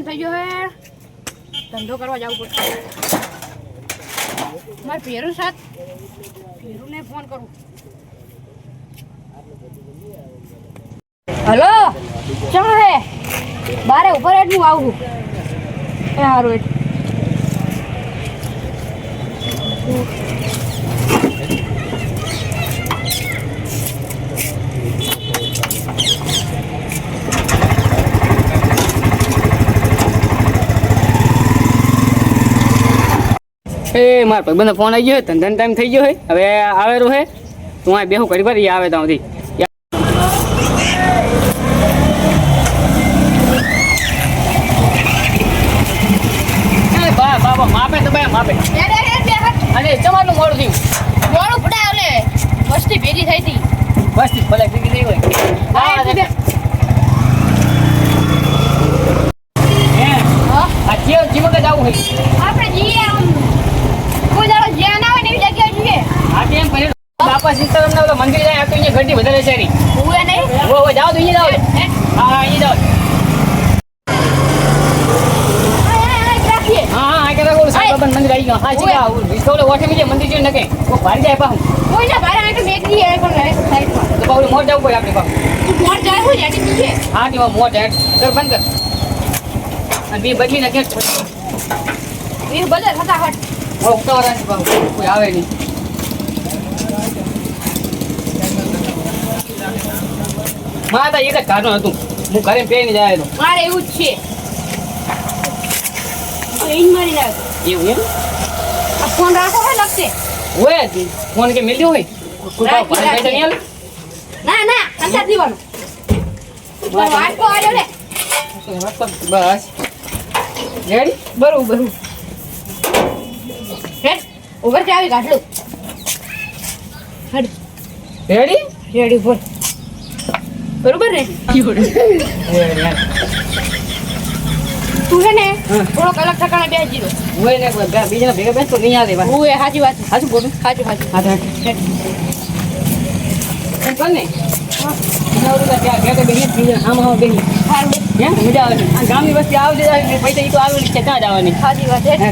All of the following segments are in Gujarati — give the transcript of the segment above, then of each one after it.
થઈ ગયો હે ધંધો કરવા જવું પડશે મારે પેરું સાથ પેરુંને ફોન કરું હલો ચા હે બારે ઉપર એટલું આવું એ હારું એટલું એ મારા ભાઈબંધનો ફોન આવી ગયો ધંધાનો ટાઈમ થઈ ગયો હોય હવે આવેલું હે તું આ બેહું કરી ભરી આવે ત્યાંથી બાબા માપે તો ભાઈ માપે અને ચમાનું મોડું થયું મોડું પડાય ઓલે મસ્તી ભેગી થઈ હતી બસ ભલે ભેગી થઈ હોય આ જીવો કે જવું હોય આપણે જઈએ આમ કોઈ દાડો જ્યાં ના હોય ને એવી જગ્યાએ જઈએ આ તેમ કરી બાપા સીતારામ ના ઓલા મંદિર જાય આ તો અહીંયા ઘટી વધારે છે રી હું નહીં ઓ જાઓ તો અહીંયા જાઓ હા અહીંયા જાઓ હા આ કેતા બોલ સાહેબ મંદિર આવી ગયો હા જી આ વિસ્તોલે ઓઠે મીજે મંદિર જો નકે કો ભારી જાય પાહું કોઈ ના બારે આટો મેક દી હે પણ સાઈડમાં તો બાઉલ મોર જાવ કોઈ આપણે પાહું તું મોર જાય હોય જાટી દીજે હા કે મોર જાય કર બંધ કર અને બી બદલી નાખે એ બદલ ફટાફટ ઓ ઉતાવળા પાહું કોઈ આવે નહીં માતા એક જ કાઢો હતું હું ઘરે પેની જાય તો મારે એવું જ છે ઈન મારી લાગ એવું એમ આ ફોન રાખો હે લગતે ઓય ફોન કે મિલ્યો હોય કોઈ પાવ ભાઈ કઈ નહીં આલે ના ના અંતર દીવાનો વાત કો આજો લે બસ રેડી બરોબર હેડ ઓવર કે આવી કાઢ લો હેડ રેડી રેડી બોલ બરોબર ને તું હે ને થોડોક અલગ ઠકાણે બેસી દો ઓય ને બીજા ભેગા બેસ તો નહીં આવે ભાઈ ઓય સાચી વાત હાચું બોલું સાચું સાચું હા હા કર ને હા નવરું ત્યાં ઘેર બેહી બીજા આમ બેહી સારું હે મજા આવે આ ગામની વસ્તી આવજે પૈસા ઈ તો આવવાની છે ત્યાં જવાની સાચી વાત હે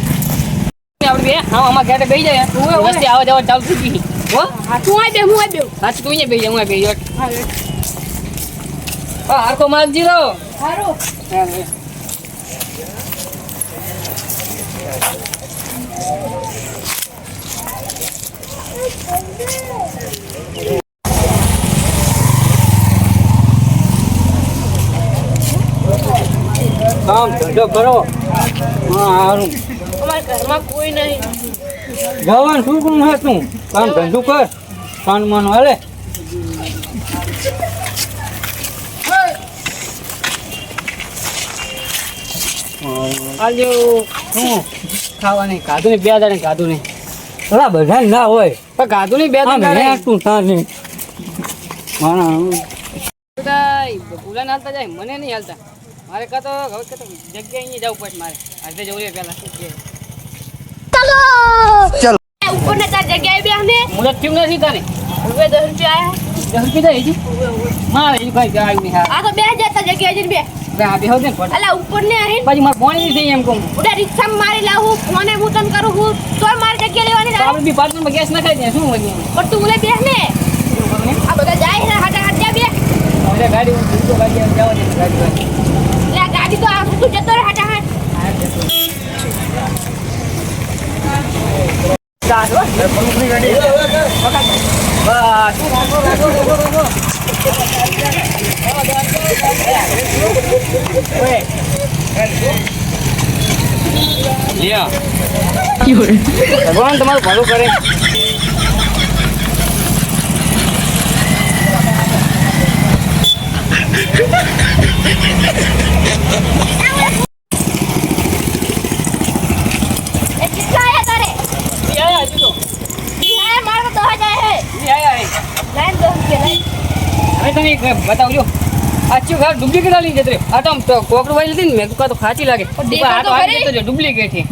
આપણે બે હા આમાં ઘેર બેહી જાય વસ્તી આવા જવા ચાલુ થઈ ગઈ હો હા તું આય બે હું આય બે સાચું તું અહીંયા બેહી હું બેહી હા હરકો માલ જીરો સારું કામ ધંધો કરો હા સારું અમારા ઘરમાં કોઈ નહીં જવાનું શું કોણ હતું કામ ધંધો કર કાનમાં હાલે આજે શું ખાવાની કાધું ને બે દાડે કાધું નહીં થોડા બધા ના હોય પણ કાધું નહીં બે દાડે તું થાને ભૂલા ના હાલતા જાય મને નહીં હાલતા મારે કાં તો હવે કે જગ્યાએ અહીંયા જવું પડે મારે આજે જવું પહેલા ચલો ઉપર ને તાર જગ્યાએ બેહને મુરત કેમ નથી તારે રૂપિયા 10 રૂપિયા આયા 10 રૂપિયા થઈ મારે એ ભાઈ આવ્યું નહીં આ તો બે જતા જગ્યાએ જઈને બે હા બે હોને પણ અલા ઉપર ને આહીન પછી મારે પાણી નહીં થઈ એમ કહું ઉડા રિક્ષામાં મારી લાવું ફોને હું તન કરું હું તોય મારી જગ્યા લેવાની આપણે બી પાર્ટનરમાં ગેસ નખાઈ દે શું હોય પણ તું મને બેહને આ બધા જાય ને હાટા હાટ જા બે હવે ગાડી તો ગાડી જવા દે ગાડી લે ગાડી તો આ તું જતો રે હાટા હાટ ચાલો પંખી ગાડી ભગવાન તમારું ભલું કરે બતાવજો આચું ઘર ડુપ્લિકેટ આલી જતરે આ તો કોકડું વાળી લીધી ને મેં તો ખાચી લાગે ડુપ્લિકેટ છે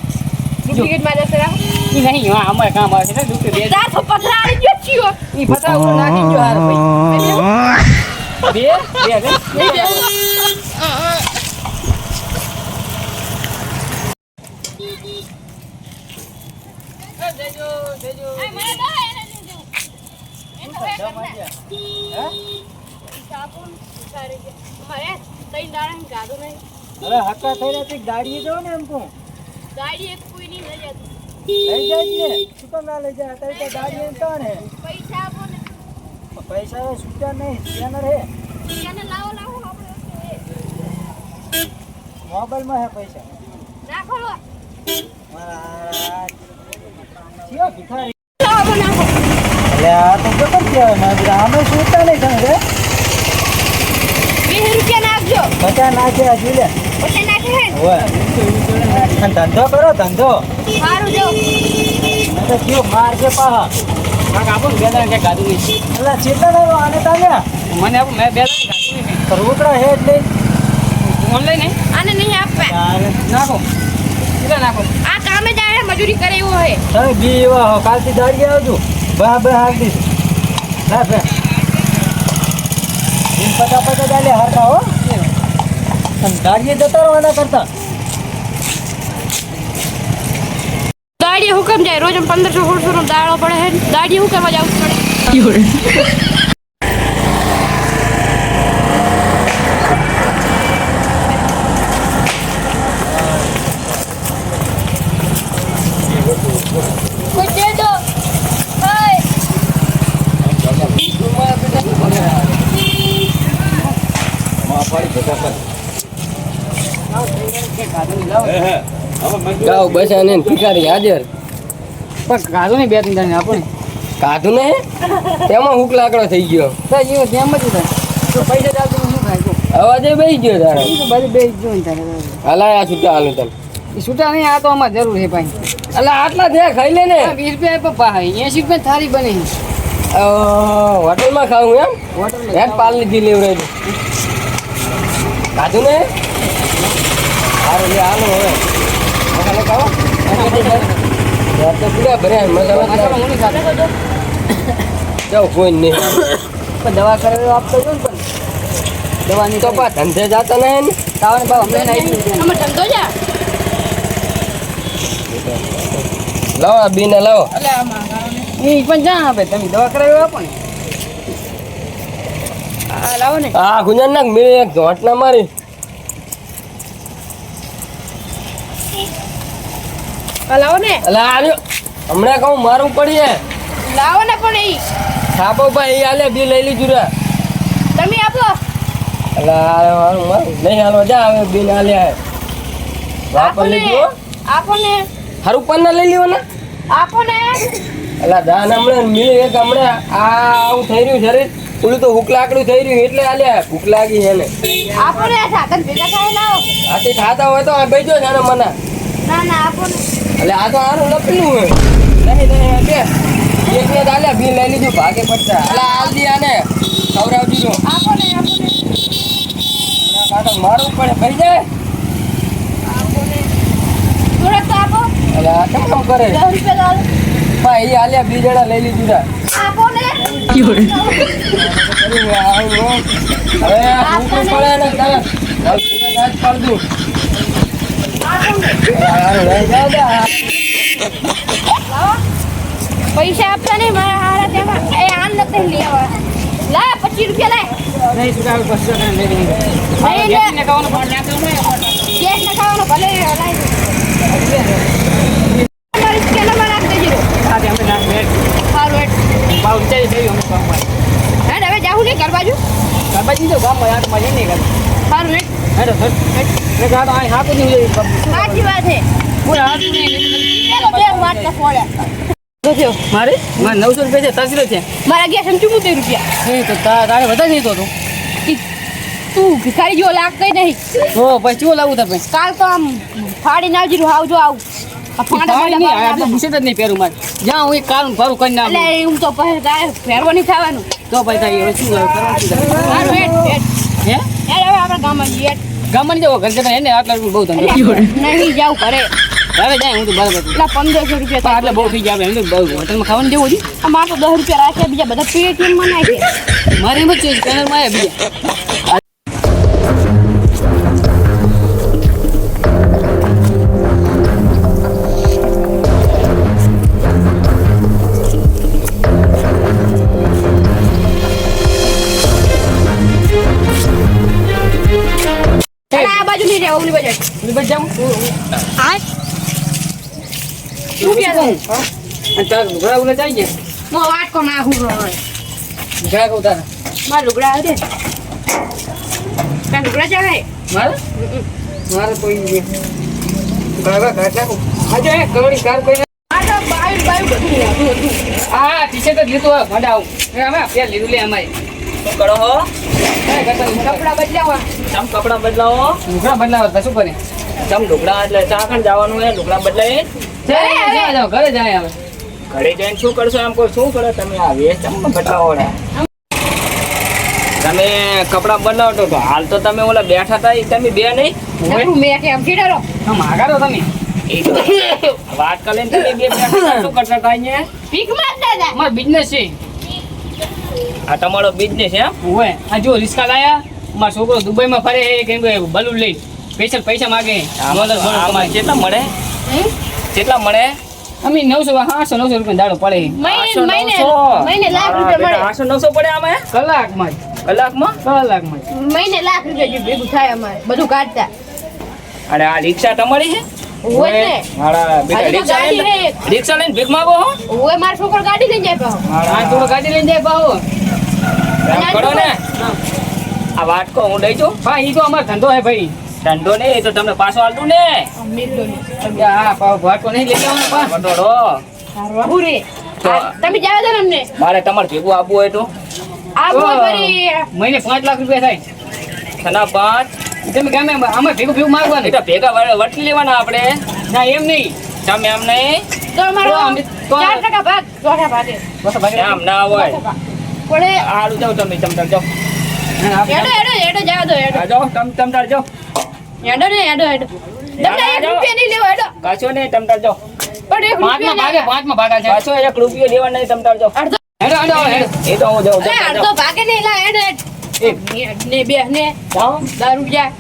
ડુપ્લિકેટ માં જશે રાખ ઈ નહીં હા અમારે કામ આવે છે ડુપ્લિકેટ તાર તો પથરા આવી ગયો છીઓ ઈ પથરા ઉપર નાખી ગયો હાર ભાઈ બે દેજો દેજો એ મને તો એને દીધું એ તો હે કરતા હે સાપુન સારી છે મારે તઈ દાણા ગાધો નહીં હવે હક્કા થઈ રહ્યા છે ગાડીએ જાવ ને એમ કહું ગાડી એક કોઈ નહીં લઈ જતું લઈ જાય ને શું કામ ના લઈ જાય અત્યારે તો ગાડી એમ તો ને પૈસા આપો ને પૈસા તો છૂટ્યા નહીં સ્કેનર હે એને લાવો લાવો આપણે મોબાઈલમાં હે પૈસા નાખો લો મારા કયો ભિખારી લાવો નાખો અરે આ તો કેમ કહેવાય મારા અમે છૂટતા નહીં તમે રે 20 રૂપિયા નાખજો 50 નાખ્યા જોઈ લે પછી નાખે હે હોય અને ધંધો કરો ધંધો સારું જો મેં તો કયો માર છે પાહા કાક આપો ને બે દાણા કે ગાધું નહીં એટલે ચેતન આવ્યો આને તાલ્યા મને આપો મેં બે દાણા ગાધું નહીં તો રોકડા હે એટલે ઓનલાઈન નહીં આને નહીં આપવા યાર નાખો કેટલા નાખો આ કામે જાય મજૂરી કરે એવો હે તમે બી એવા હો કાલથી દાડી આવજો બા બે હાલ દીધું ના બે પતા પતા ચાલે હરતા હો અને દાડીએ જતા રહેવાના કરતા દાડી હુકમ જાય રોજ 1500-1600 નો દાડો પડે હે દાડી હું કરવા જાવું પડે કોઈ દે દો હાય ગાવ બસાને ને ભિખારી હાજર પણ કાઢો ને બે ત્રણ દાણે આપો ને કાઢું ને તેમાં હુક લાકડો થઈ ગયો બસ એવો તેમ જ થાય તો પૈસા ચાલતું શું થાય તો અવાજે બેસી ગયો તારે બધું બે જ જોઈને તારે હલાયા છૂટા હાલું તને એ છૂટા નહીં આ તો અમારે જરૂર છે ભાઈ અલા આટલા થયા ખાઈ લે ને 20 રૂપિયા પપ્પા 80 રૂપિયા થાળી બને હોટલમાં ખાવું એમ હોટલ હેડ પાલ લીધી લેવડાવી કાઢું ને સારું લે હાલો હવે મસાલો ખાવો તો પૂરા ભર્યા મસાલો જાઓ કોઈ નહીં દવા કરાવી આપતો જો ને પણ દવાની તો પા ધંધે જાતા નહીં ને તાવને ભાવ અમને નાખી અમે ધંધો જા લાવો આ બીને લાવો એટલે આમાં એ પણ જ્યાં આપે તમે દવા કરાવી આપો ને આ લાવો ને આ ગુંજન નાખ મેં એક ઝોંટ ના મારી આ લાવો ને અલા આવ્યો હમણાં કહું મારું પડીએ લાવો ને પણ ઈ છાપો ભાઈ એ હાલે બી લઈ લીધું રે તમે આપો અલા મારું મારું નહીં હાલવા જા હવે બી ના લે વાપર લીધું આપો ને હારું પણ ના લઈ લીધો ને આપો ને અલા દાન હમણાં મિલી એક હમણાં આ આવું થઈ રહ્યું શરીર ઓલું તો હુક લાકડું થઈ રહ્યું એટલે હાલ્યા ભૂખ લાગી એને આપો ને સાધન ભેગા થાય લાવો આથી ખાતા હોય તો આ બેજો ને આને મને ના ના આપો ને એટલે આ તો આનું લપેલું હોય નહીં નહીં બે એક બે હાલ્યા બી લઈ લીધું ભાગે પડતા અલા હાલ દી આને ખવડાવજી જો આપો ને કાકા મારું પડે પડી જાય આપો ને થોડાક તો આપો એટલે આ કેમ કામ કરે 10 રૂપિયા લાવો ભાઈ એ હાલ્યા બી જણા લઈ લીધું તા આપો ને હવે આ ભૂખ પડે ને તારે દાંત પાડ દઉં લાવો પૈસા આપતા નહીં મારા હારા તેમાં એ આન નથી લઈ આવા લા 25 રૂપિયા લાય નહીં સુધા પછી લઈ લઈ નહીં લે ને ખાવાનું પણ નાખવાનું કેસ ન ખાવાનો ભલે લાય તમારી સ્કેલમાં નાખ દેજો આજે અમે નાખ બેટ સારું હેડ ભાવ વિચારી થઈ અમે કામમાં હેડ હવે જાઉં નહીં ઘર બાજુ બાબાજી તો ગામમાં યાર મજા નહીં કરે સારું હેડ હેડો સર મેં કહા તો અહીં હાથ નહીં લઈ સાચી વાત છે પૂરા હાથ નહીં ચાલો બે વાત તો ફોડ્યા જોજો મારે 900 રૂપિયા છે તસરો છે મારા ગયા 75 રૂપિયા નહીં તો તારે વધારે નહીં તો તું ભિખારી જેવો લાગતો નહીં તો પછી કેવું લાવું તમે કાલ તો આમ ફાડી નાખજો આવજો આવું આ ફાડા આટલે ફાડા બુશેટ જ નહીં પહેરું મારે જ્યાં હું એક કાળું ફરું કરી નાખું એટલે હું તો પહેર ગાય ફેરવો નહીં થવાનું તો ભાઈ થાય હવે શું કરવાનું સારું હેડ હેડ હે હેડ હવે આપણા ગામમાં જઈએ ગામમાં નહીં જવો ઘર જતા એને આટલા બહુ ધંધો નહીં જાવ ઘરે હવે જાય હું તો બરાબર એટલે 1500 રૂપિયા પણ આટલે બહુ થઈ ગયા એમ તો બહુ હોટલમાં ખાવાનું જેવું છે અમારે તો 10 રૂપિયા રાખ્યા બીજા બધા પેટીએમમાં નાખે મારે એમ જ છે સ્કેનરમાં આવ્યા બીજા ઉલી બજાર ઉલી બજ જાઉં આ શું કે અને તાર લુગડા ઉલે જાય છે મો વાટ કો ના હું ઘણા કહું તારા માર લુગડા દે કાં લુગડા ચાલે મારે કોઈ નહીં બાબા ઘાટ નાખું આજે કરોડી કાર કોઈ આ તો બાયું બધું હતું હા ટી-શર્ટ જ લીધું હોય ભડાવું અમે પેર લીધું લે અમારે શું કરો હો કપડા બદલાવા તમ કપડા બદલાવો લુગડા બદલાવો તો શું કરે તમ લુગડા એટલે ચાખણ જવાનું હે લુગડા બદલાઈ જાઓ ઘરે જાય હવે ઘરે જઈને શું કરશો એમ કોઈ શું કરો તમે આ વેચ તમ બદલાવો રે તમે કપડા બદલાવો તો હાલ તો તમે ઓલા બેઠા હતા એ તમે બે નહીં હું મે કે આમ ચીડારો માગારો તમે એ તો વાત કરીને તમે બે બેઠા હતા, શું કરતા હતા અહીંયા ભીખ માર દાદા અમારો બિઝનેસ છે આ તમારો બિઝનેસ એમ હોય આ જો રિસ્કા લાયા મારો છોકરો દુબઈમાં ફરે છે કેમ કે બલૂન લઈ સ્પેશિયલ પૈસા માગે ડોલર કમાય કેટલા મળે કેટલા મળે અમે 800 રૂપિયા દાડો પડે મહિને લાખ રૂપિયા મળે 800-900 પડે આમાં કલાકમાં કલાકમાં મહિને લાખ રૂપિયા જેવું ભેગું થાય અમારે બધું કાઢતા અને આ રિક્ષા તમારી છે હોય ને મારા બેટા હજી તો રિક્ષા ગાડી લઈને હે. રિક્ષા લઈને ભીખ માંગો હો હોય મારો છોકરો ગાડી લઈને જાય પાછો. આ થોડો ગાડી લઈને જાય પાહો એમ કરો ને આ વાત કો હું લઈ જાઉં હા ઈ તો અમારો ધંધો હે ભાઈ ધંધો ને એ તો તમને પાછો આલતું ને હા પાહો ભાટો નહીં લઈ જવાનો પા બટોડો બહુ રે તો- તમે જાવ દો ને અમને મારે તમારે ભેગું આપવું હોય તો આ બહુ ફરી મહિને 5 લાખ રૂપિયા થાય થના 5 તમે ગમે અમે ભેગું માગવાનું એ તો ભેગા વટી લેવાના આપણે ના એમ નહીં તમે એમ નહીં તો અમારો તો અમે- તો- 4% ભાગ ચોથા ભાગે એમ ના હોય પડે હારું જાઓ તમે તમતાર જાઓ એડો જાવ દો એડો આ જાઓ તમતાર જાઓ એડો ને એડો તમને 1 રૂપિયા નહીં લેવો એડો કાચો નહીં તમતાર જાઓ પણ 1 રૂપિયા પાંચમાં ભાગા છે કાચો 1 રૂપિયો લેવા નહીં તમતાર જાઓ અડધો હેડો એ તો હું જાઉં એ અડધો ભાગે નહીં લા એડો ને બે ને જાઓ દારૂ જાય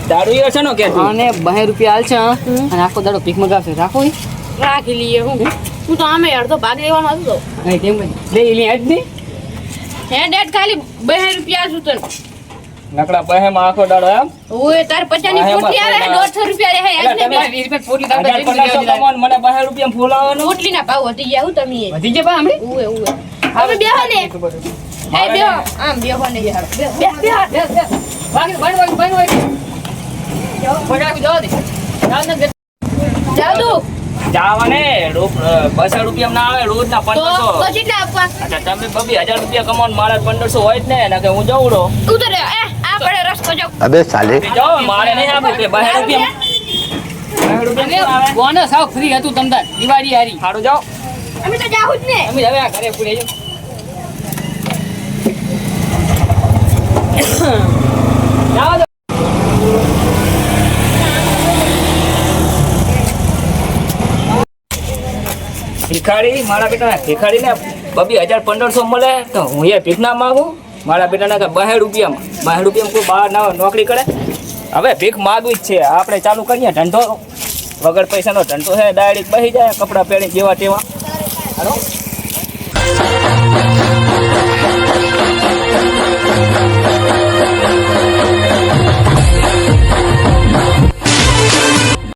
દારૂ એ છે ને કે અને 2 રૂપિયા હાલ છે અને આખો દાડો પીક મગાવશે રાખો ઈ રાખી લઈએ હું તો આમે અડધો ભાગ લેવાનો હતો નહીં તેમ લે ઈ આજ નહીં હે ડેડ ખાલી 2 રૂપિયા છું તને નકડા બહેમાં આખો દાડો એમ ઓય તાર 50 ની પોટલી આવે 150 રૂપિયા રહે એટલે એક ને તમે 20 રૂપિયા પોટલી દાડો 1500 કમાવાનું, મને 2 રૂપિયા ફૂલાવાનું પોટલી ના ભાવ વધી ગયા હું તમે વધી જાય પા હમણે ઓય ઓય હવે બેહો ને એ બેહો આમ બેહો ને બેહો જાવ તું જાવાને 200 રૂપિયા ના આવે રોજ ના તો 1500 કેટલા આપવા અચ્છા તમે બબી 1000 રૂપિયા કમાવાનું, મારે 1500 હોય જ ને નકે હું જઉં રો ઉતર એ આ પડે રસ્તો જો अबे साले જાઓ મારે નહીં આપું કે 2 રૂપિયા 2 રૂપિયા આવે બોનસ આવ ફ્રી હતું તમતાર દિવાળી હારી સારું જાઓ અમે તો જાવ જ ને અમે હવે આ ઘરે પૂરે જાઓ તો. ભિખારી મારા બેટા ભિખારી ને બબી 1500 મળે તો હું એ ભીખ ના માંગુ મારા બેટાને કે 2 રૂપિયામાં કોઈ બહાર ના નોકરી કરે હવે ભીખ માગવી જ છે આપણે ચાલુ કરીએ ધંધો વગર પૈસાનો ધંધો છે ડાયરેક્ટ બહી જાય કપડાં પહેરી જેવા તેવા હાલો